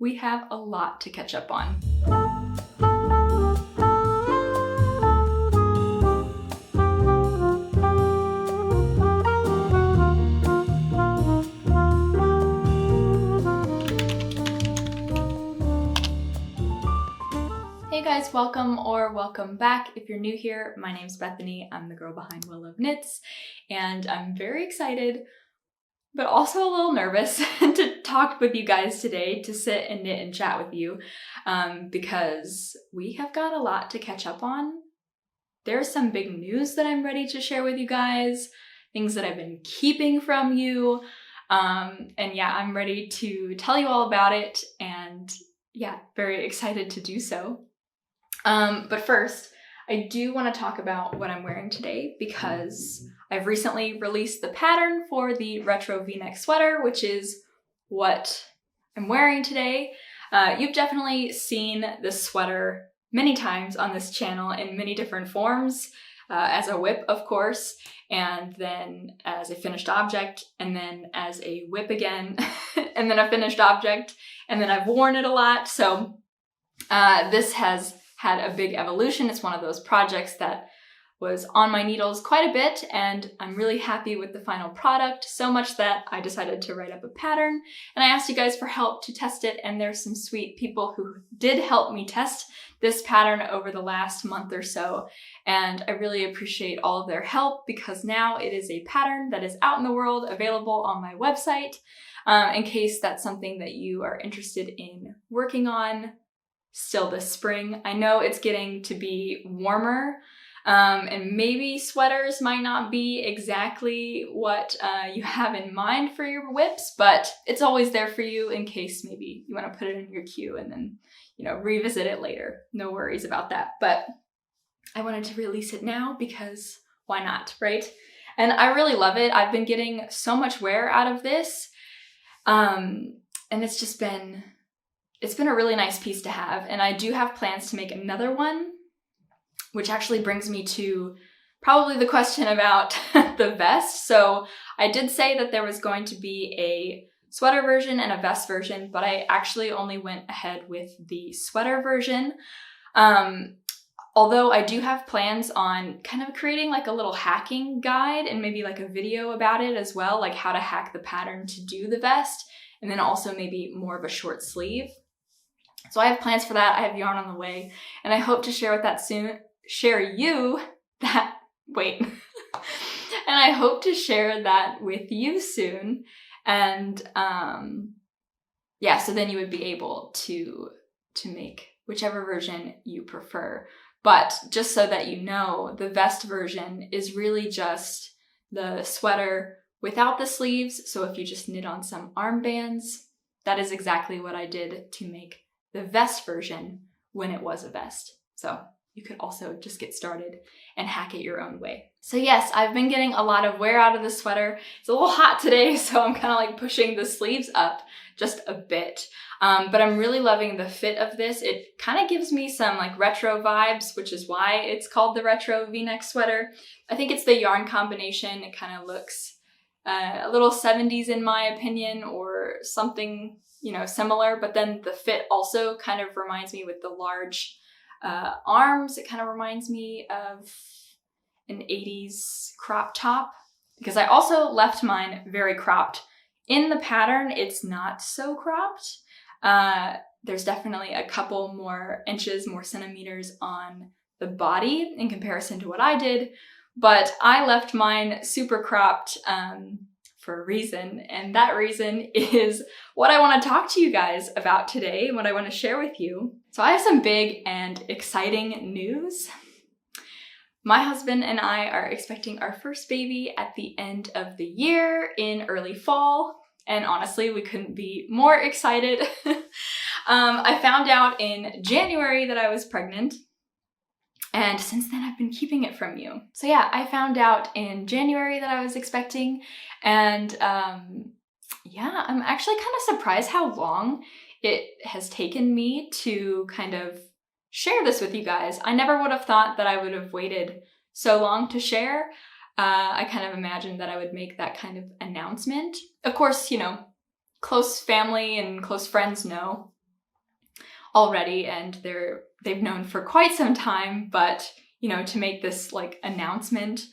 we have a lot to catch up on. Hey guys, welcome or welcome back. If you're new here, my name's Bethany. I'm the girl behind Well Love Knits, and I'm very excited, but also a little nervous to talk with you guys today, to sit and knit and chat with you, because we have got a lot to catch up on. There's some big news that I'm ready to share with you guys, things that I've been keeping from you, and yeah, I'm ready to tell you all about it, and yeah, very excited to do so. But first, I do want to talk about what I'm wearing today because I've recently released the pattern for the retro V-neck sweater, which is what I'm wearing today. You've definitely seen this sweater many times on this channel in many different forms, as a whip, of course, and then as a finished object, and then as a whip again, and then a finished object, and then I've worn it a lot. So this has had a big evolution. It's one of those projects that was on my needles quite a bit, and I'm really happy with the final product, so much that I decided to write up a pattern, and I asked you guys for help to test it, and there's some sweet people who did help me test this pattern over the last month or so, and I really appreciate all of their help because now it is a pattern that is out in the world, available on my website, in case that's something that you are interested in working on still this spring. I know it's getting to be warmer, and maybe sweaters might not be exactly what you have in mind for your whips, but it's always there for you in case maybe you want to put it in your queue and then, you know, revisit it later. No worries about that. But I wanted to release it now because why not, right? And I really love it. I've been getting so much wear out of this, and it's been a really nice piece to have, and I do have plans to make another one, which actually brings me to probably the question about the vest. So I did say that there was going to be a sweater version and a vest version, but I actually only went ahead with the sweater version. Although I do have plans on kind of creating like a little hacking guide and maybe like a video about it as well, like how to hack the pattern to do the vest, and then also maybe more of a short sleeve. So I have plans for that. I have yarn on the way, and I hope to share that soon. And I hope to share that with you soon. And yeah, so then you would be able to make whichever version you prefer. But just so that you know, the vest version is really just the sweater without the sleeves. So if you just knit on some armbands, that is exactly what I did to make the vest version when it was a vest. So you could also just get started and hack it your own way. So yes, I've been getting a lot of wear out of the sweater. It's a little hot today, so I'm kind of like pushing the sleeves up just a bit. But I'm really loving the fit of this. It kind of gives me some like retro vibes, which is why it's called the retro V-neck sweater. I think it's the yarn combination. It kind of looks a little 70s in my opinion, or something, you know, similar, but then the fit also kind of reminds me with the large arms. It kind of reminds me of an 80s crop top, because I also left mine very cropped. In the pattern, it's not so cropped. There's definitely a couple more inches, more centimeters on the body in comparison to what I did, but I left mine super cropped for a reason, and that reason is what I want to talk to you guys about today and what I want to share with you. So I have some big and exciting news. My husband and I are expecting our first baby at the end of the year in early fall, and honestly, we couldn't be more excited. I found out in January that I was pregnant, and since then I've been keeping it from you. So yeah, I found out in January that I was expecting, and yeah, I'm actually kind of surprised how long it has taken me to kind of share this with you guys. I never would have thought that I would have waited so long to share. I kind of imagined that I would make that kind of announcement. Of course, you know, close family and close friends know, already, and they've known for quite some time, but to make this like announcement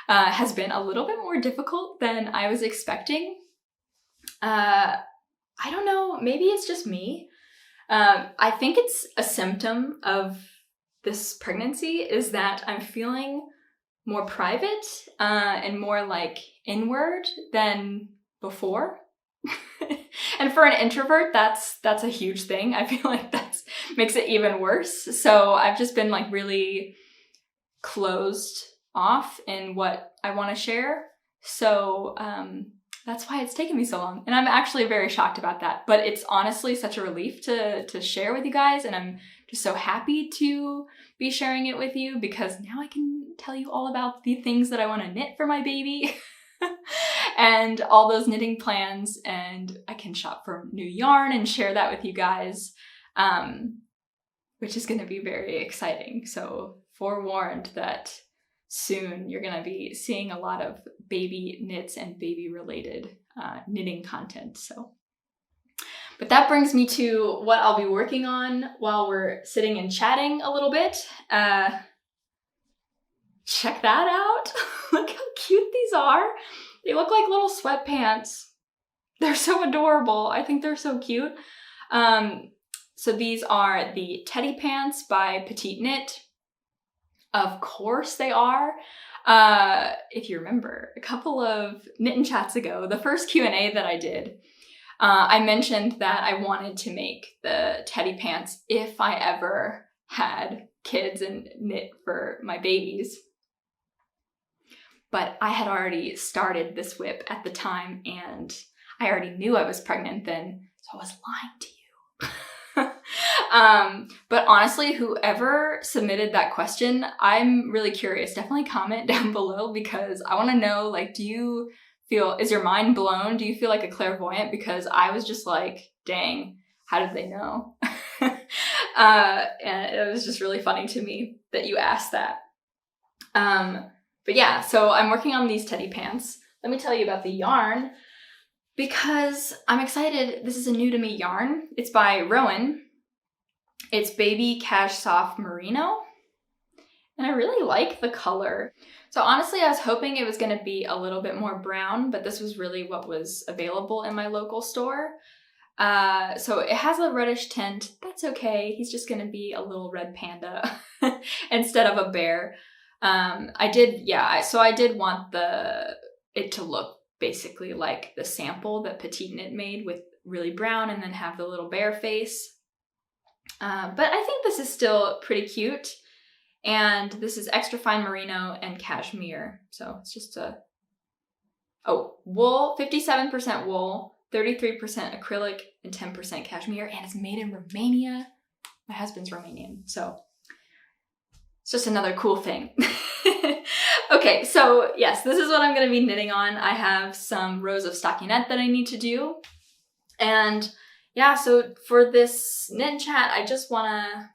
has been a little bit more difficult than I was expecting. I don't know, maybe it's just me. I think it's a symptom of this pregnancy is that I'm feeling more private and more like inward than before. And for an introvert, that's a huge thing. I feel like that makes it even worse. So I've just been like really closed off in what I want to share. So that's why it's taken me so long. And I'm actually very shocked about that. But it's honestly such a relief to share with you guys. And I'm just so happy to be sharing it with you because now I can tell you all about the things that I want to knit for my baby. And all those knitting plans, and I can shop for new yarn and share that with you guys, which is going to be very exciting. So forewarned that soon you're going to be seeing a lot of baby knits and baby related knitting content. But that brings me to what I'll be working on while we're sitting and chatting a little bit. Check that out. Look how cute these are. They look like little sweatpants. They're so adorable. I think they're so cute. So these are the Teddy Pants by Petite Knit. Of course they are. If you remember, a couple of Knit and Chats ago, the first Q&A that I did, I mentioned that I wanted to make the Teddy Pants if I ever had kids and knit for my babies. But I had already started this whip at the time, and I already knew I was pregnant then, so I was lying to you. But honestly, whoever submitted that question, I'm really curious. Definitely comment down below because I want to know, like, is your mind blown? Do you feel like a clairvoyant? Because I was just like, dang, how did they know? And it was just really funny to me that you asked that. But yeah, so I'm working on these Teddy Pants. Let me tell you about the yarn because I'm excited. This is a new to me yarn. It's by Rowan. It's Baby Cash Soft Merino. And I really like the color. So honestly, I was hoping it was going to be a little bit more brown, but this was really what was available in my local store. So it has a reddish tint. That's okay. He's just going to be a little red panda instead of a bear. I did want it to look basically like the sample that Petite Knit made with really brown and then have the little bear face. But I think this is still pretty cute. And this is extra fine merino and cashmere. So it's just wool, 57% wool, 33% acrylic, and 10% cashmere. And it's made in Romania. My husband's Romanian, so it's just another cool thing. Okay, so yes, this is what I'm going to be knitting on. I have some rows of stockinette that I need to do. And yeah, so for this knit and chat, I just want to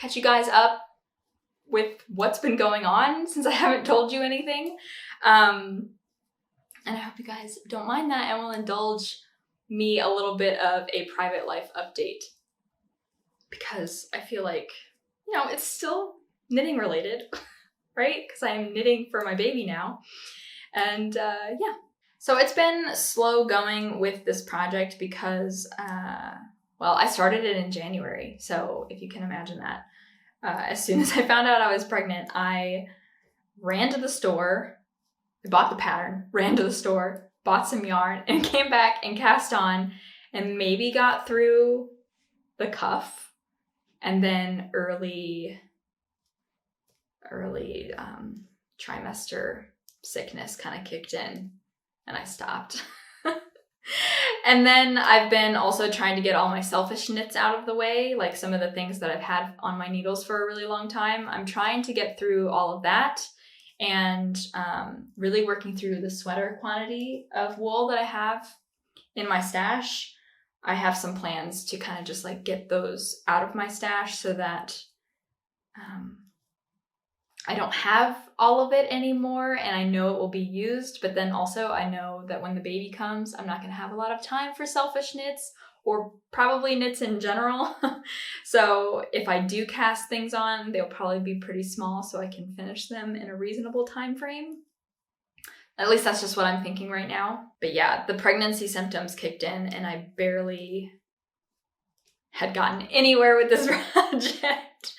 catch you guys up with what's been going on since I haven't told you anything. And I hope you guys don't mind that and will indulge me a little bit of a private life update. Because I feel like, it's still knitting related, right? Because I'm knitting for my baby now. And yeah. So it's been slow going with this project because, I started it in January. So if you can imagine that. As soon as I found out I was pregnant, I ran to the store, I bought the pattern, ran to the store, bought some yarn, and came back and cast on and maybe got through the cuff. And then early trimester sickness kind of kicked in and I stopped. And then I've been also trying to get all my selfish knits out of the way, like some of the things that I've had on my needles for a really long time. I'm trying to get through all of that and really working through the sweater quantity of wool that I have in my stash. I have some plans to kind of just like get those out of my stash so that I don't have all of it anymore and I know it will be used, but then also I know that when the baby comes, I'm not going to have a lot of time for selfish knits or probably knits in general. So if I do cast things on, they'll probably be pretty small so I can finish them in a reasonable time frame. At least that's just what I'm thinking right now. But yeah, the pregnancy symptoms kicked in and I barely had gotten anywhere with this project.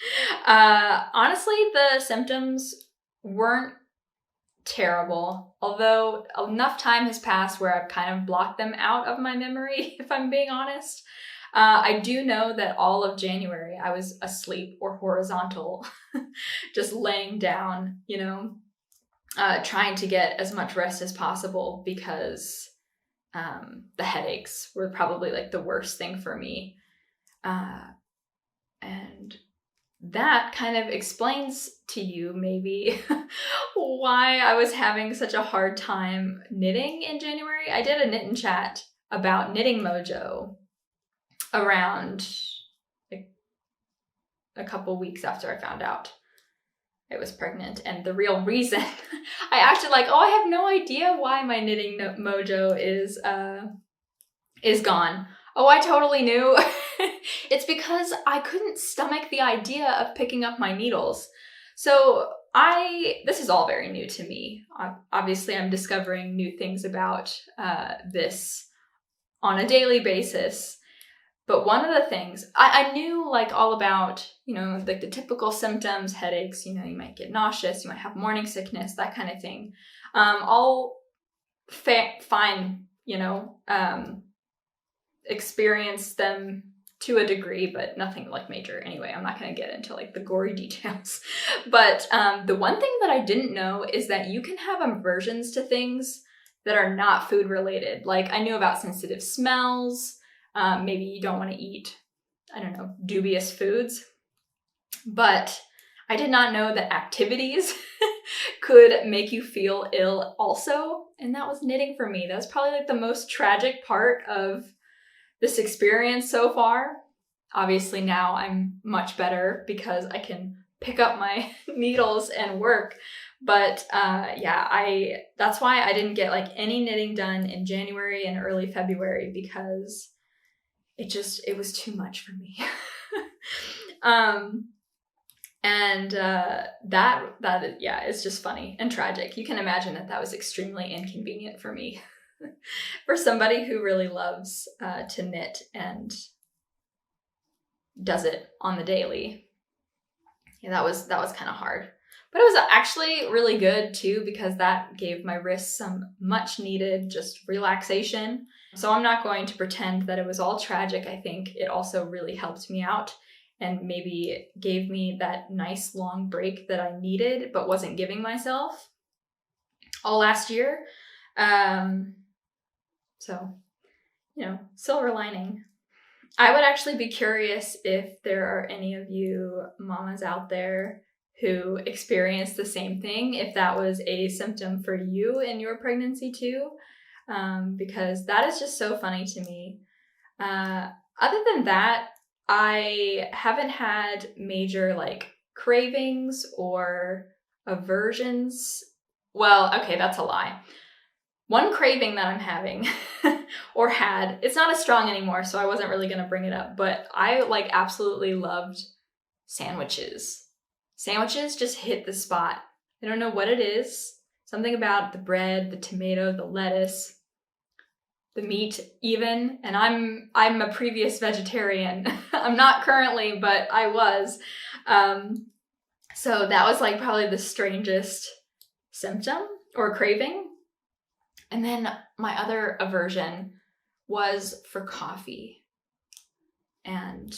Honestly, the symptoms weren't terrible, although enough time has passed where I've kind of blocked them out of my memory, if I'm being honest. I do know that all of January I was asleep or horizontal, just laying down, trying to get as much rest as possible because the headaches were probably like the worst thing for me. And that kind of explains to you maybe why I was having such a hard time knitting in January. I did a knit and chat about Knitting Mojo around a couple weeks after I found out I was pregnant. And the real reason I acted like, I have no idea why my Knitting Mojo is gone. Oh, I totally knew. It's because I couldn't stomach the idea of picking up my needles. So this is all very new to me. Obviously, I'm discovering new things about this on a daily basis. But one of the things, I knew like all about, like the typical symptoms, headaches, you might get nauseous, you might have morning sickness, that kind of thing. All fine, experience them to a degree, but nothing like major. Anyway, I'm not going to get into like the gory details. But the one thing that I didn't know is that you can have aversions to things that are not food related. Like I knew about sensitive smells. Maybe you don't want to eat, dubious foods. But I did not know that activities could make you feel ill also. And that was knitting for me. That was probably like the most tragic part of this experience so far. Obviously now I'm much better because I can pick up my needles and work. But that's why I didn't get like any knitting done in January and early February because it was too much for me. It's just funny and tragic. You can imagine that was extremely inconvenient for me. For somebody who really loves to knit and does it on the daily. Yeah, that was kind of hard. But it was actually really good too because that gave my wrists some much needed just relaxation. So I'm not going to pretend that it was all tragic. I think it also really helped me out and maybe gave me that nice long break that I needed but wasn't giving myself all last year. So, silver lining. I would actually be curious if there are any of you mamas out there who experienced the same thing, if that was a symptom for you in your pregnancy too, because that is just so funny to me. Other than that, I haven't had major like cravings or aversions. Well, okay, that's a lie. One craving that I'm having or had, it's not as strong anymore, so I wasn't really going to bring it up, but I like absolutely loved sandwiches. Sandwiches just hit the spot. I don't know what it is. Something about the bread, the tomato, the lettuce, the meat even. And I'm a previous vegetarian. I'm not currently, but I was. So that was like probably the strangest symptom or craving. And then my other aversion was for coffee. And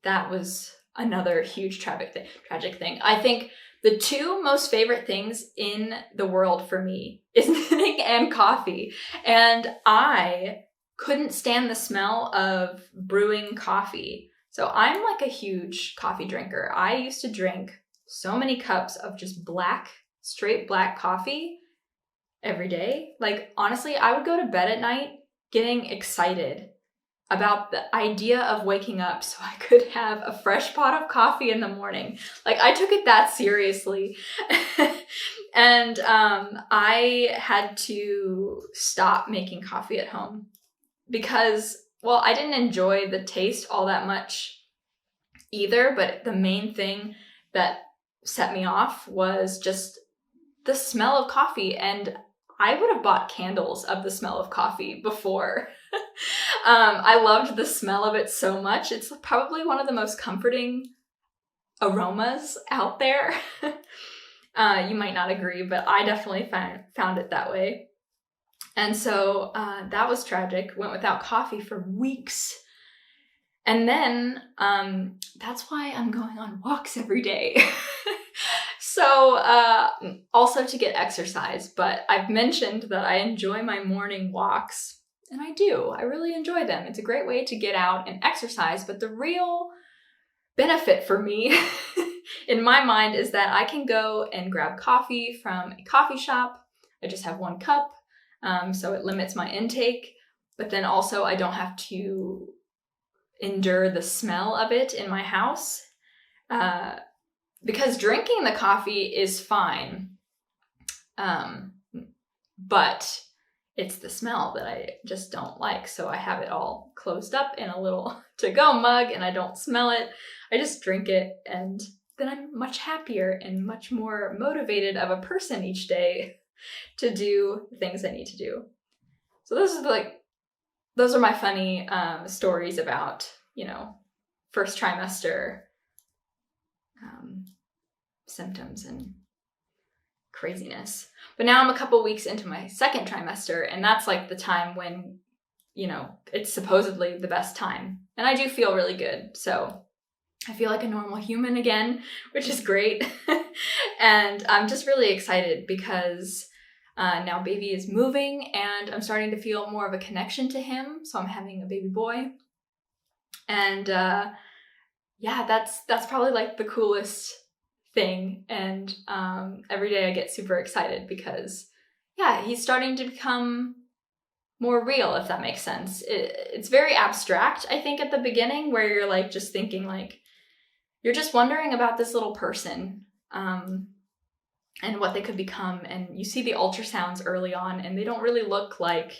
that was another huge tragic thing. I think the two most favorite things in the world for me is knitting and coffee. And I couldn't stand the smell of brewing coffee. So I'm like a huge coffee drinker. I used to drink so many cups of just straight black coffee every day. Like, honestly, I would go to bed at night getting excited about the idea of waking up so I could have a fresh pot of coffee in the morning. Like, I took it that seriously. And I had to stop making coffee at home because, well, I didn't enjoy the taste all that much either, but the main thing that set me off was just the smell of coffee, and I would have bought candles of the smell of coffee before. I loved the smell of it so much. It's probably one of the most comforting aromas out there. You might not agree, but I definitely found it that way. And so that was tragic. Went without coffee for weeks. And then that's why I'm going on walks every day. So also to get exercise, but I've mentioned that I enjoy my morning walks, and I do. I really enjoy them. It's a great way to get out and exercise, but the real benefit for me in my mind is that I can go and grab coffee from a coffee shop. I just have 1 cup, so it limits my intake, but then also I don't have to endure the smell of it in my house. Because drinking the coffee is fine, but it's the smell that I just don't like. So I have it all closed up in a little to-go mug, and I don't smell it. I just drink it, and then I'm much happier and much more motivated of a person each day to do the things I need to do. So those are my funny stories about, first trimester symptoms and craziness. But now I'm a couple weeks into my second trimester, and that's like the time when, it's supposedly the best time. And I do feel really good. So I feel like a normal human again, which is great. And I'm just really excited because now baby is moving, and I'm starting to feel more of a connection to him. So I'm having a baby boy. And that's probably like the coolest thing. And every day I get super excited because he's starting to become more real, if that makes sense. It's very abstract, I think, at the beginning, where you're like just thinking like you're just wondering about this little person and what they could become. And you see the ultrasounds early on, and they don't really look like,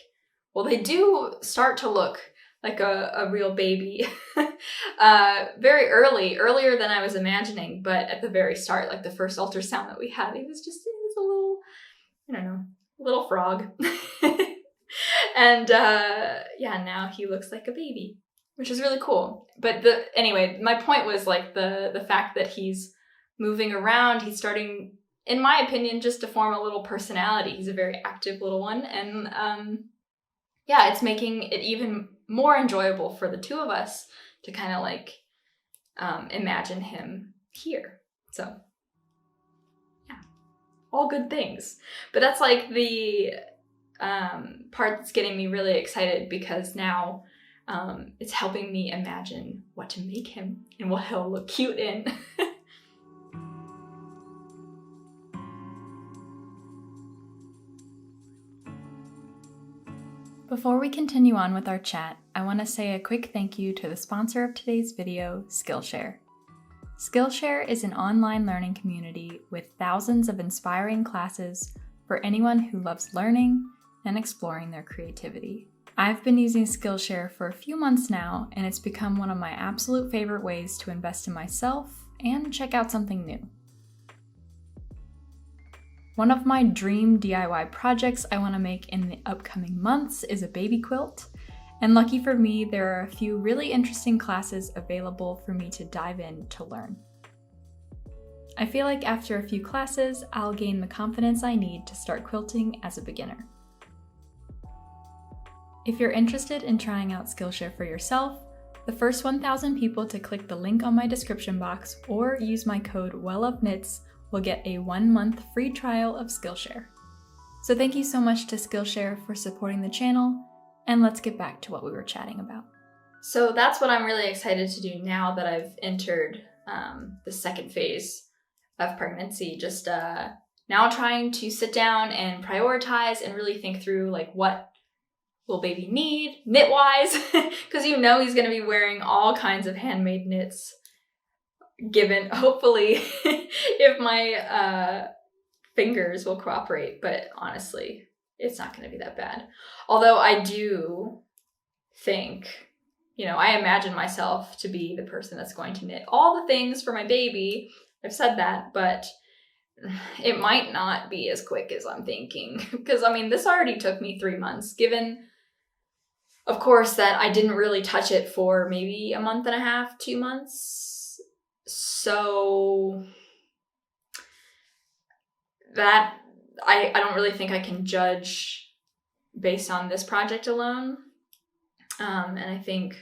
well, they do start to look like a real baby very earlier than I was imagining. But at the very start, like the first ultrasound that we had, he was a little, little frog. And now he looks like a baby, which is really cool. But anyway, my point was like the fact that he's moving around, he's starting, in my opinion, just to form a little personality. He's a very active little one. And it's making it even more enjoyable for the two of us to kind of like imagine him here. So all good things. But that's like the part that's getting me really excited, because now it's helping me imagine what to make him and what he'll look cute in. Before we continue on with our chat, I want to say a quick thank you to the sponsor of today's video, Skillshare. Skillshare is an online learning community with thousands of inspiring classes for anyone who loves learning and exploring their creativity. I've been using Skillshare for a few months now, and it's become one of my absolute favorite ways to invest in myself and check out something new. One of my dream DIY projects I want to make in the upcoming months is a baby quilt, and lucky for me, there are a few really interesting classes available for me to dive in to learn. I feel like after a few classes, I'll gain the confidence I need to start quilting as a beginner. If you're interested in trying out Skillshare for yourself, the first 1,000 people to click the link on my description box or use my code WellOfKnits will get a 1-month free trial of Skillshare. So thank you so much to Skillshare for supporting the channel, and let's get back to what we were chatting about. So that's what I'm really excited to do now that I've entered the second phase of pregnancy. Just now trying to sit down and prioritize and really think through like what will baby need knit-wise, because he's going to be wearing all kinds of handmade knits, given, hopefully, if my fingers will cooperate. But honestly, it's not going to be that bad. Although I do think, I imagine myself to be the person that's going to knit all the things for my baby. I've said that, but it might not be as quick as I'm thinking. Because, this already took me 3 months, given, of course, that I didn't really touch it for maybe a month and a half, 2 months. So that I don't really think I can judge based on this project alone. And I think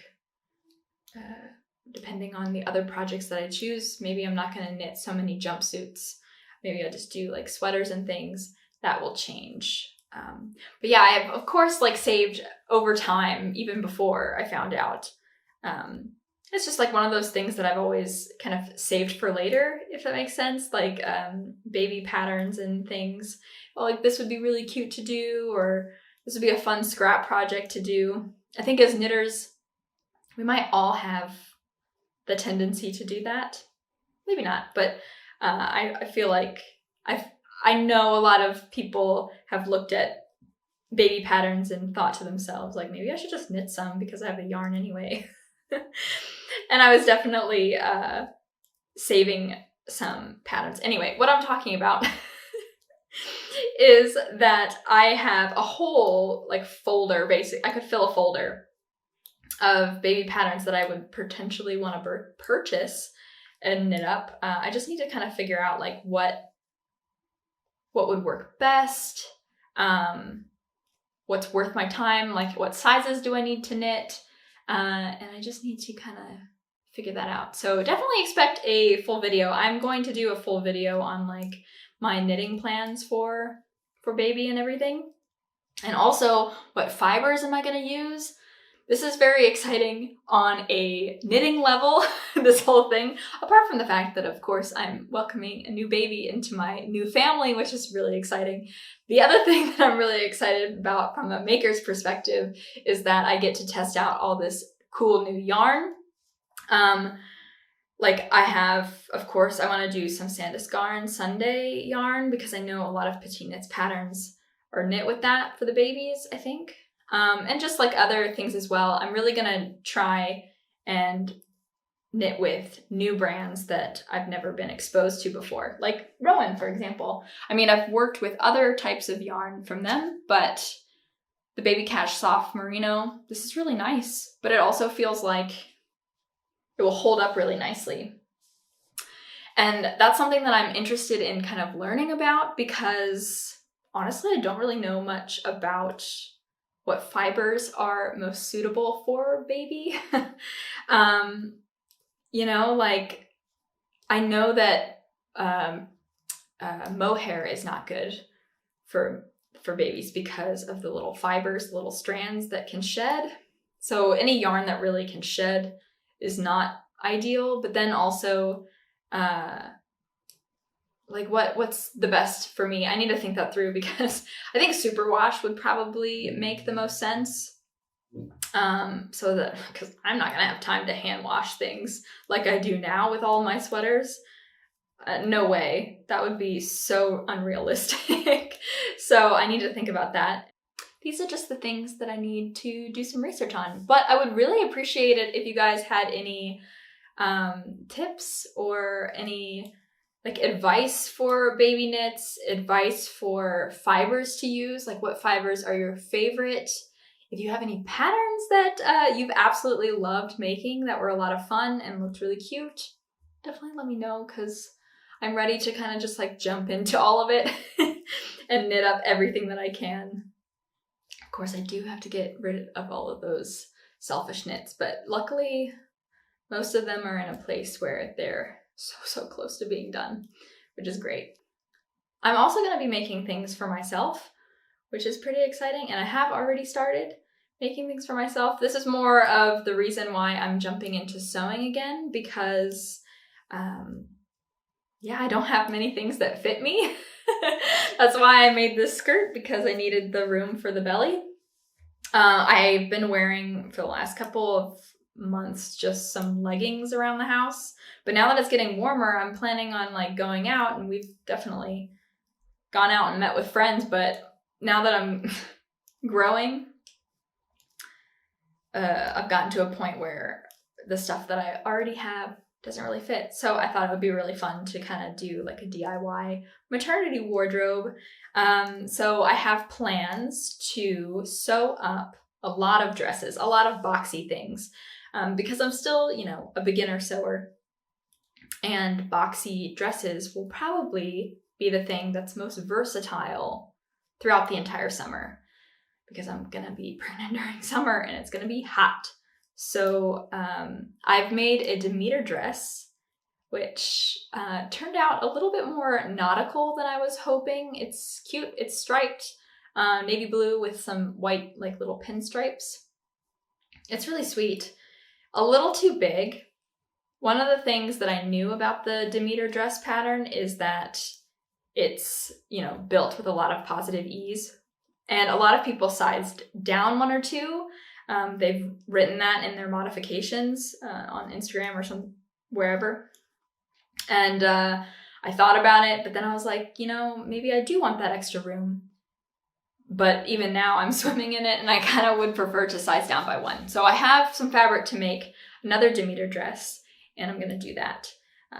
depending on the other projects that I choose, maybe I'm not going to knit so many jumpsuits. Maybe I'll just do like sweaters and things. That will change. But yeah, I have, of course, like saved over time, even before I found out. It's just like one of those things that I've always kind of saved for later, if that makes sense. Like baby patterns and things. Well, like this would be really cute to do, or this would be a fun scrap project to do. I think as knitters, we might all have the tendency to do that. Maybe not, but I feel like I know a lot of people have looked at baby patterns and thought to themselves, like, maybe I should just knit some because I have the yarn anyway. And I was definitely saving some patterns. Anyway, what I'm talking about is that I have a whole like folder, basically. I could fill a folder of baby patterns that I would potentially want to purchase and knit up. I just need to kind of figure out like what would work best, what's worth my time, like what sizes do I need to knit, and I just need to kind of figure that out. So definitely expect a full video. I'm going to do a full video on like my knitting plans for baby and everything, and also what fibers am I going to use. This is very exciting on a knitting level, this whole thing, apart from the fact that, of course, I'm welcoming a new baby into my new family, which is really exciting. The other thing that I'm really excited about from a maker's perspective is that I get to test out all this cool new yarn. Like I have, of course, I want to do some Sandusgarn Sunday yarn because I know a lot of Petit Knits patterns are knit with that for the babies, I think. And just like other things as well, I'm really gonna try and knit with new brands that I've never been exposed to before. Like Rowan, for example. I've worked with other types of yarn from them, but the Baby Cash Soft Merino, this is really nice, but it also feels like it will hold up really nicely. And that's something that I'm interested in kind of learning about because honestly, I don't really know much about what fibers are most suitable for baby. Like I know that mohair is not good for babies because of the little fibers, the little strands that can shed. So any yarn that really can shed is not ideal, but then also like what's the best for me? I need to think that through because I think superwash would probably make the most sense. So that, because I'm not gonna have time to hand wash things like I do now with all my sweaters. No way. That would be so unrealistic. So I need to think about that. These are just the things that I need to do some research on. But I would really appreciate it if you guys had any tips or any like advice for baby knits, advice for fibers to use, like what fibers are your favorite. If you have any patterns that you've absolutely loved making that were a lot of fun and looked really cute, definitely let me know because I'm ready to kind of just like jump into all of it and knit up everything that I can. Of course, I do have to get rid of all of those selfish knits, but luckily most of them are in a place where they're so close to being done, which is great. I'm also going to be making things for myself, which is pretty exciting, and I have already started making things for myself. This is more of the reason why I'm jumping into sewing again, because I don't have many things that fit me. That's why I made this skirt, because I needed the room for the belly. I've been wearing for the last couple of months just some leggings around the house, but now that it's getting warmer, I'm planning on like going out, and we've definitely gone out and met with friends, but now that I'm growing, I've gotten to a point where the stuff that I already have doesn't really fit. So I thought it would be really fun to kind of do like a DIY maternity wardrobe. So I have plans to sew up a lot of dresses, a lot of boxy things, because I'm still, a beginner sewer. And boxy dresses will probably be the thing that's most versatile throughout the entire summer, because I'm gonna be pregnant during summer and it's gonna be hot. So I've made a Demeter dress, which turned out a little bit more nautical than I was hoping. It's cute. It's striped navy blue with some white like little pinstripes. It's really sweet. A little too big. One of the things that I knew about the Demeter dress pattern is that it's, built with a lot of positive ease. And a lot of people sized down 1 or 2. They've written that in their modifications on Instagram or wherever. And I thought about it, but then I was like, maybe I do want that extra room. But even now I'm swimming in it and I kind of would prefer to size down by 1. So I have some fabric to make another Demeter dress, and I'm going to do that,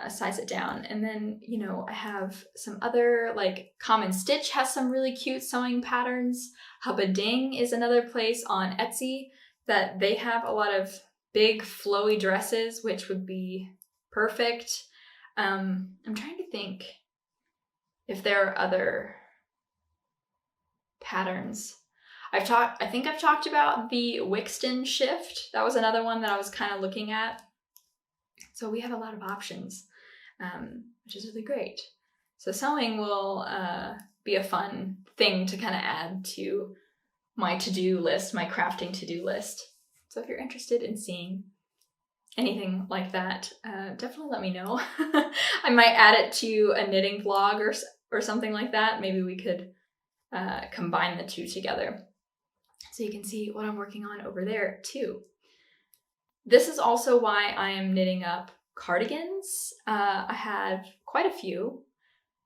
size it down. And then, I have some other, like Common Stitch has some really cute sewing patterns. Hubba-Ding is another place on Etsy that they have a lot of big flowy dresses, which would be perfect. I'm trying to think if there are other patterns. I think I've talked about the Wixton shift. That was another one that I was kind of looking at. So we have a lot of options, which is really great. So sewing will be a fun thing to kind of add to my to-do list, my crafting to-do list. So if you're interested in seeing anything like that, definitely let me know. I might add it to a knitting vlog or something like that. Maybe we could combine the two together so you can see what I'm working on over there too. This is also why I am knitting up cardigans. I have quite a few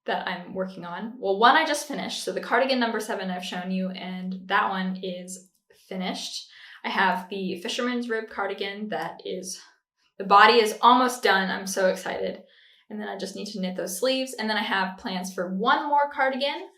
that I'm working on. Well, one I just finished. So the cardigan number 7 I've shown you, and that one is finished. I have the fisherman's rib cardigan the body is almost done. I'm so excited. And then I just need to knit those sleeves. And then I have plans for one more cardigan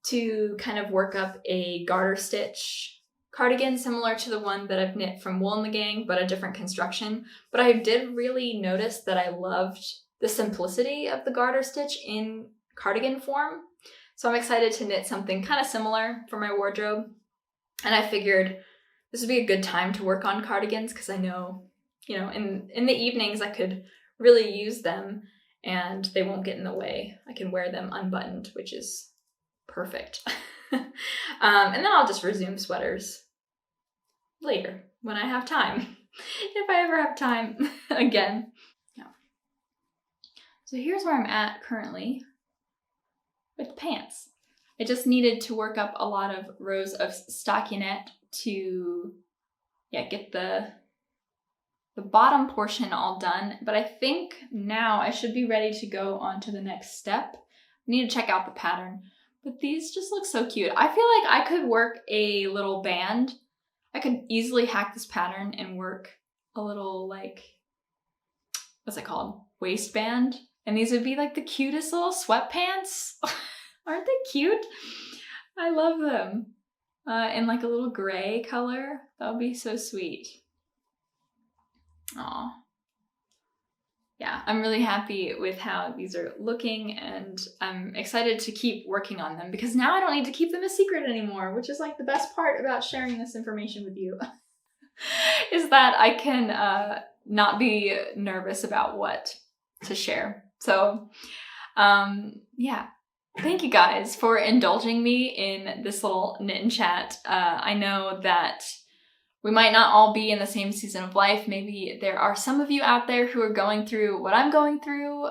to kind of work up a garter stitch cardigan similar to the one that I've knit from Wool in the Gang, but a different construction. But I did really notice that I loved the simplicity of the garter stitch in cardigan form. So I'm excited to knit something kind of similar for my wardrobe. And I figured this would be a good time to work on cardigans because I know, in the evenings I could really use them and they won't get in the way. I can wear them unbuttoned, which is perfect. And then I'll just resume sweaters later when I have time, if I ever have time again. Yeah. So here's where I'm at currently with pants. I just needed to work up a lot of rows of stockinette to get the bottom portion all done, but I think now I should be ready to go on to the next step. I need to check out the pattern, but these just look so cute. I feel like I could work a little band. I could easily hack this pattern and work a little, what's it called? Waistband. And these would be like the cutest little sweatpants. Aren't they cute? I love them. In like a little gray color. That would be so sweet. Aw. Yeah, I'm really happy with how these are looking, and I'm excited to keep working on them because now I don't need to keep them a secret anymore, which is like the best part about sharing this information with you is that I can not be nervous about what to share. So yeah, thank you guys for indulging me in this little knit and chat. I know that we might not all be in the same season of life. Maybe there are some of you out there who are going through what I'm going through,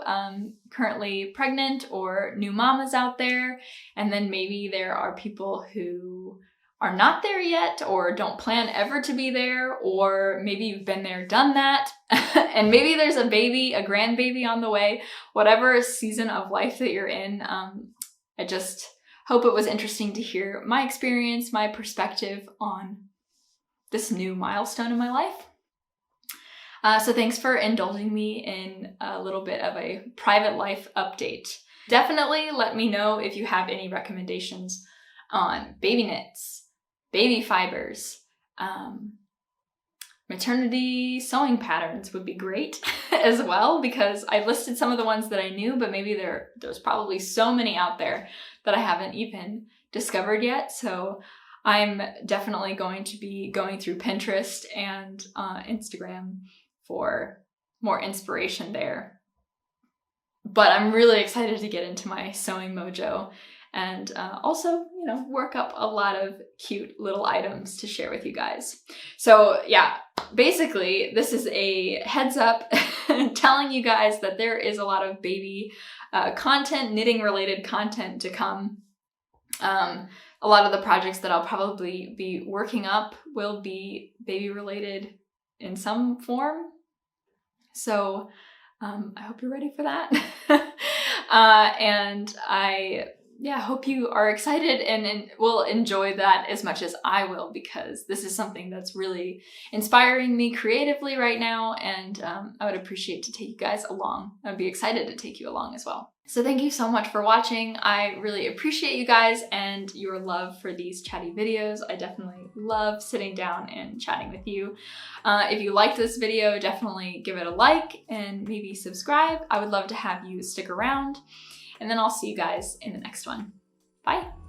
currently pregnant or new mamas out there. And then maybe there are people who are not there yet or don't plan ever to be there, or maybe you've been there, done that, and maybe there's a baby, a grandbaby on the way. Whatever season of life that you're in, I just hope it was interesting to hear my experience, my perspective on this new milestone in my life. So thanks for indulging me in a little bit of a private life update. Definitely let me know if you have any recommendations on baby knits, baby fibers, maternity sewing patterns would be great as well, because I listed some of the ones that I knew, but maybe there's probably so many out there that I haven't even discovered yet. So I'm definitely going to be going through Pinterest and Instagram for more inspiration there. But I'm really excited to get into my sewing mojo and also, work up a lot of cute little items to share with you guys. So yeah, basically this is a heads up telling you guys that there is a lot of baby content, knitting related content to come. A lot of the projects that I'll probably be working up will be baby related in some form. So I hope you're ready for that. And I hope you are excited and will enjoy that as much as I will, because this is something that's really inspiring me creatively right now, and I would appreciate to take you guys along. I'd be excited to take you along as well. So thank you so much for watching. I really appreciate you guys and your love for these chatty videos. I definitely love sitting down and chatting with you. If you liked this video, definitely give it a like and maybe subscribe. I would love to have you stick around. And then I'll see you guys in the next one. Bye.